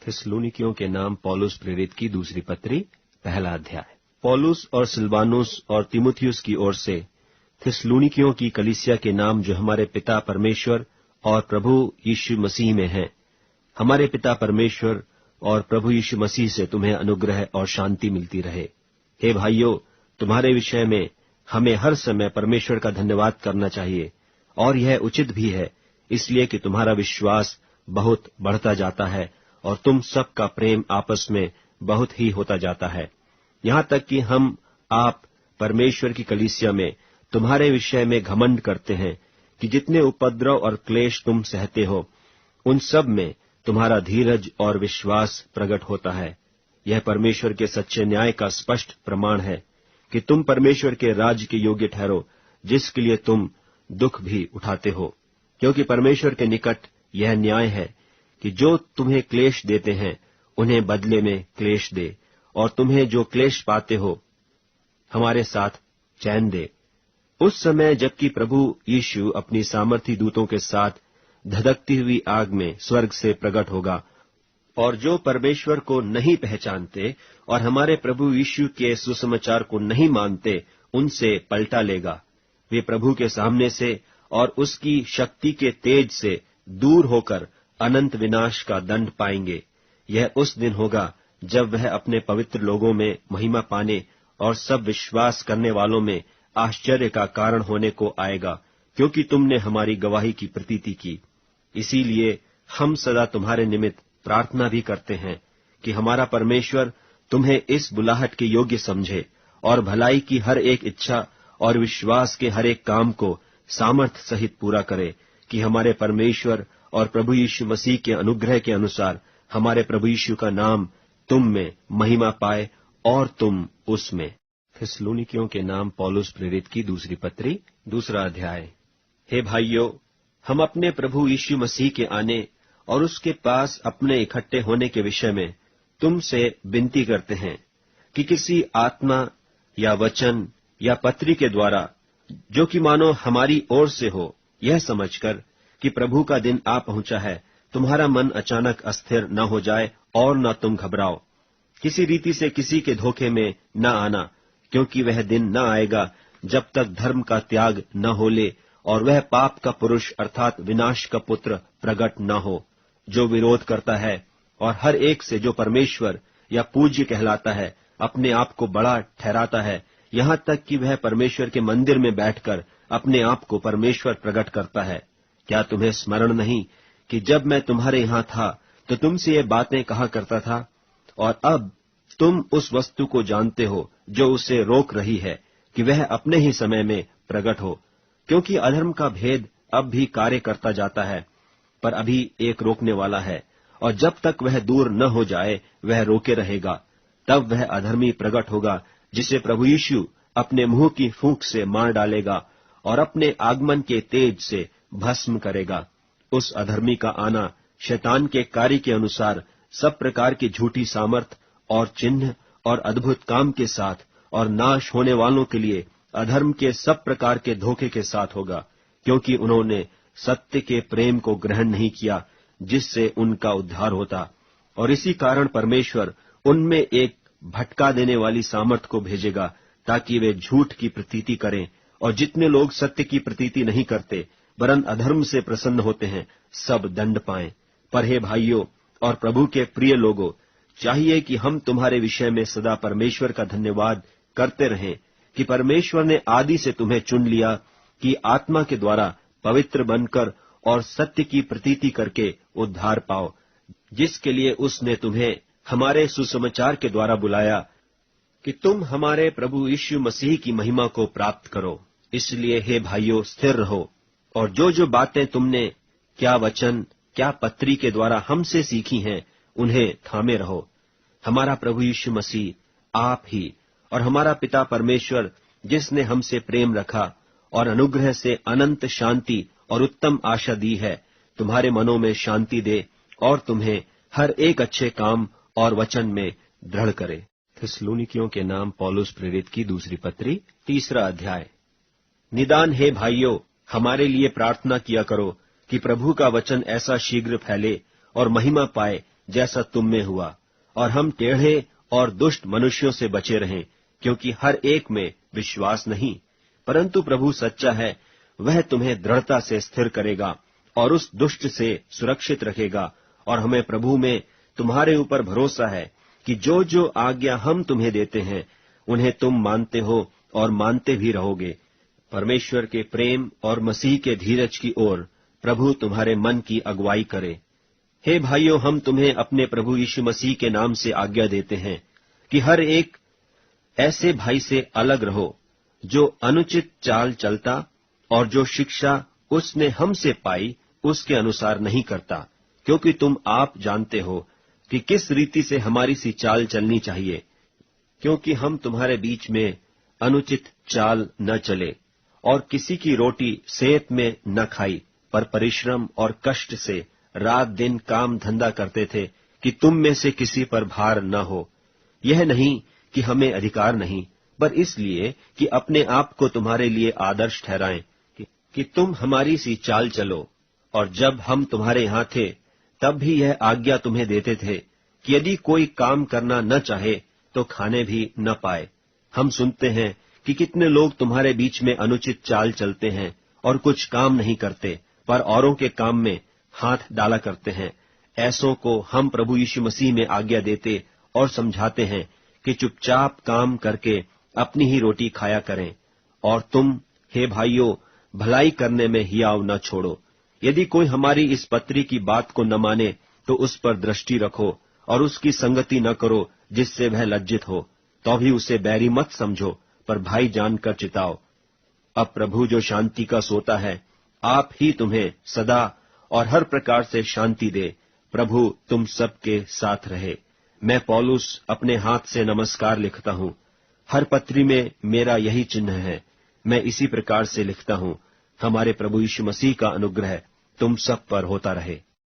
थिस्सलुनीकियों के नाम पौलुस प्रेरित की दूसरी पत्री, पहला अध्याय। पौलुस और सिलवानुस और तीमुथियुस की ओर से थिस्सलुनीकियों की कलीसिया के नाम जो हमारे पिता परमेश्वर और प्रभु यीशु मसीह में हैं, हमारे पिता परमेश्वर और प्रभु यीशु मसीह से तुम्हें अनुग्रह और शांति मिलती रहे। हे भाइयों, तुम्हारे विषय में हमें हर समय परमेश्वर का धन्यवाद करना चाहिए, और यह उचित भी है, इसलिए कि तुम्हारा विश्वास बहुत बढ़ता जाता है और तुम सबका प्रेम आपस में बहुत ही होता जाता है, यहाँ तक कि आप परमेश्वर की कलीसिया में तुम्हारे विषय में घमंड करते हैं कि जितने उपद्रव और क्लेश तुम सहते हो, उन सब में तुम्हारा धीरज और विश्वास प्रकट होता है। यह परमेश्वर के सच्चे न्याय का स्पष्ट प्रमाण है कि तुम परमेश्वर के राज्य के योग्य ठहरो, जिसके लिए तुम दुख भी उठाते हो, क्योंकि परमेश्वर के निकट यह न्याय है कि जो तुम्हें क्लेश देते हैं उन्हें बदले में क्लेश दे, और तुम्हें जो क्लेश पाते हो हमारे साथ चैन दे। उस समय जबकि प्रभु यीशु अपनी सामर्थी दूतों के साथ धधकती हुई आग में स्वर्ग से प्रकट होगा, और जो परमेश्वर को नहीं पहचानते और हमारे प्रभु यीशु के सुसमाचार को नहीं मानते, उनसे पलटा लेगा। वे प्रभु के सामने से और उसकी शक्ति के तेज से दूर होकर अनंत विनाश का दंड पाएंगे। यह उस दिन होगा जब वह अपने पवित्र लोगों में महिमा पाने और सब विश्वास करने वालों में आश्चर्य का कारण होने को आएगा, क्योंकि तुमने हमारी गवाही की प्रतीति की। इसीलिए हम सदा तुम्हारे निमित्त प्रार्थना भी करते हैं कि हमारा परमेश्वर तुम्हें इस बुलाहट के योग्य समझे और भलाई की हर एक इच्छा और विश्वास के हर एक काम को सामर्थ्य सहित पूरा करे, कि हमारे परमेश्वर और प्रभु यीशु मसीह के अनुग्रह के अनुसार हमारे प्रभु यीशु का नाम तुम में महिमा पाए और तुम उसमें। थिस्सलुनीकियों के नाम पौलुस प्रेरित की दूसरी पत्री, दूसरा अध्याय। हे भाइयों, हम अपने प्रभु यीशु मसीह के आने और उसके पास अपने इकट्ठे होने के विषय में तुमसे विनती करते हैं कि किसी आत्मा या वचन या पत्री के द्वारा, जो कि मानो हमारी ओर से हो, यह समझकर कि प्रभु का दिन आ पहुंचा है, तुम्हारा मन अचानक अस्थिर न हो जाए और न तुम घबराओ। किसी रीति से किसी के धोखे में न आना, क्योंकि वह दिन न आएगा जब तक धर्म का त्याग न हो ले और वह पाप का पुरुष अर्थात विनाश का पुत्र प्रकट न हो, जो विरोध करता है और हर एक से जो परमेश्वर या पूज्य कहलाता है अपने आप को बड़ा ठहराता है, यहाँ तक कि वह परमेश्वर के मंदिर में बैठकर अपने आप को परमेश्वर प्रकट करता है। क्या तुम्हें स्मरण नहीं कि जब मैं तुम्हारे यहाँ था तो तुमसे ये बातें कहा करता था, और अब तुम उस वस्तु को जानते हो जो उसे रोक रही है कि वह अपने ही समय में प्रकट हो, क्योंकि अधर्म का भेद अब भी कार्य करता जाता है, पर अभी एक रोकने वाला है, और जब तक वह दूर न हो जाए वह रोके रहेगा। तब वह अधर्मी प्रकट होगा, जिसे प्रभु यीशु अपने मुंह की फूंक से मार डालेगा और अपने आगमन के तेज से भस्म करेगा। उस अधर्मी का आना शैतान के कार्य के अनुसार सब प्रकार की झूठी सामर्थ और चिन्ह और अद्भुत काम के साथ और नाश होने वालों के लिए अधर्म के सब प्रकार के धोखे के साथ होगा, क्योंकि उन्होंने सत्य के प्रेम को ग्रहण नहीं किया, जिससे उनका उद्धार होता। और इसी कारण परमेश्वर उनमें एक भटका देने वाली सामर्थ को भेजेगा, ताकि वे झूठ की प्रतीति करें, और जितने लोग सत्य की प्रतीति नहीं करते वरन अधर्म से प्रसन्न होते हैं, सब दंड पाएं। पर हे भाइयों और प्रभु के प्रिय लोगों, चाहिए कि हम तुम्हारे विषय में सदा परमेश्वर का धन्यवाद करते रहें कि परमेश्वर ने आदि से तुम्हें चुन लिया कि आत्मा के द्वारा पवित्र बनकर और सत्य की प्रतीति करके उद्धार पाओ, जिसके लिए उसने तुम्हें हमारे सुसमाचार के द्वारा बुलाया कि तुम हमारे प्रभु यीशु मसीह की महिमा को प्राप्त करो। इसलिए हे भाइयों, स्थिर रहो, और जो बातें तुमने क्या वचन क्या पत्री के द्वारा हमसे सीखी हैं, उन्हें थामे रहो। हमारा प्रभु यीशु मसीह आप ही और हमारा पिता परमेश्वर, जिसने हमसे प्रेम रखा और अनुग्रह से अनंत शांति और उत्तम आशा दी है, तुम्हारे मनों में शांति दे और तुम्हें हर एक अच्छे काम और वचन में दृढ़ करे। थिस्सलुनीकियों के नाम पौलुस प्रेरित की दूसरी पत्री, तीसरा अध्याय। निदान हे भाइयों, हमारे लिए प्रार्थना किया करो कि प्रभु का वचन ऐसा शीघ्र फैले और महिमा पाए जैसा तुम में हुआ, और हम टेढ़े और दुष्ट मनुष्यों से बचे रहें, क्योंकि हर एक में विश्वास नहीं। परंतु प्रभु सच्चा है, वह तुम्हें दृढ़ता से स्थिर करेगा और उस दुष्ट से सुरक्षित रखेगा। और हमें प्रभु में तुम्हारे ऊपर भरोसा है कि जो जो आज्ञा हम तुम्हें देते हैं उन्हें तुम मानते हो और मानते भी रहोगे। परमेश्वर के प्रेम और मसीह के धीरज की ओर प्रभु तुम्हारे मन की अगुवाई करे। हे भाइयों, हम तुम्हें अपने प्रभु यीशु मसीह के नाम से आज्ञा देते हैं कि हर एक ऐसे भाई से अलग रहो जो अनुचित चाल चलता और जो शिक्षा उसने हमसे पाई उसके अनुसार नहीं करता, क्योंकि तुम आप जानते हो कि किस रीति से हमारी सी चाल चलनी चाहिए। क्योंकि हम तुम्हारे बीच में अनुचित चाल न चले और किसी की रोटी सेहत में न खाई, पर परिश्रम और कष्ट से रात दिन काम धंधा करते थे कि तुम में से किसी पर भार न हो। यह नहीं कि हमें अधिकार नहीं, पर इसलिए कि अपने आप को तुम्हारे लिए आदर्श ठहराएं कि तुम हमारी सी चाल चलो। और जब हम तुम्हारे यहाँ थे तब भी यह आज्ञा तुम्हें देते थे कि यदि कोई काम करना न चाहे तो खाने भी न पाए। हम सुनते हैं कि कितने लोग तुम्हारे बीच में अनुचित चाल चलते हैं और कुछ काम नहीं करते, पर औरों के काम में हाथ डाला करते हैं। ऐसों को हम प्रभु यीशु मसीह में आज्ञा देते और समझाते हैं कि चुपचाप काम करके अपनी ही रोटी खाया करें। और तुम, हे भाइयों, भलाई करने में हियाव न छोड़ो। यदि कोई हमारी इस पत्री की बात को न माने तो उस पर दृष्टि रखो और उसकी संगति न करो जिससे वह लज्जित हो। तो भी उसे बैरी मत समझो, पर भाई जानकर चिताओ। अब प्रभु जो शांति का सोता है, आप ही तुम्हें सदा और हर प्रकार से शांति दे। प्रभु तुम सबके साथ रहे। मैं पौलुस अपने हाथ से नमस्कार लिखता हूँ। हर पत्री में मेरा यही चिन्ह है। मैं इसी प्रकार से लिखता हूँ। हमारे प्रभु यीशु मसीह का अनुग्रह तुम सब पर होता रहे।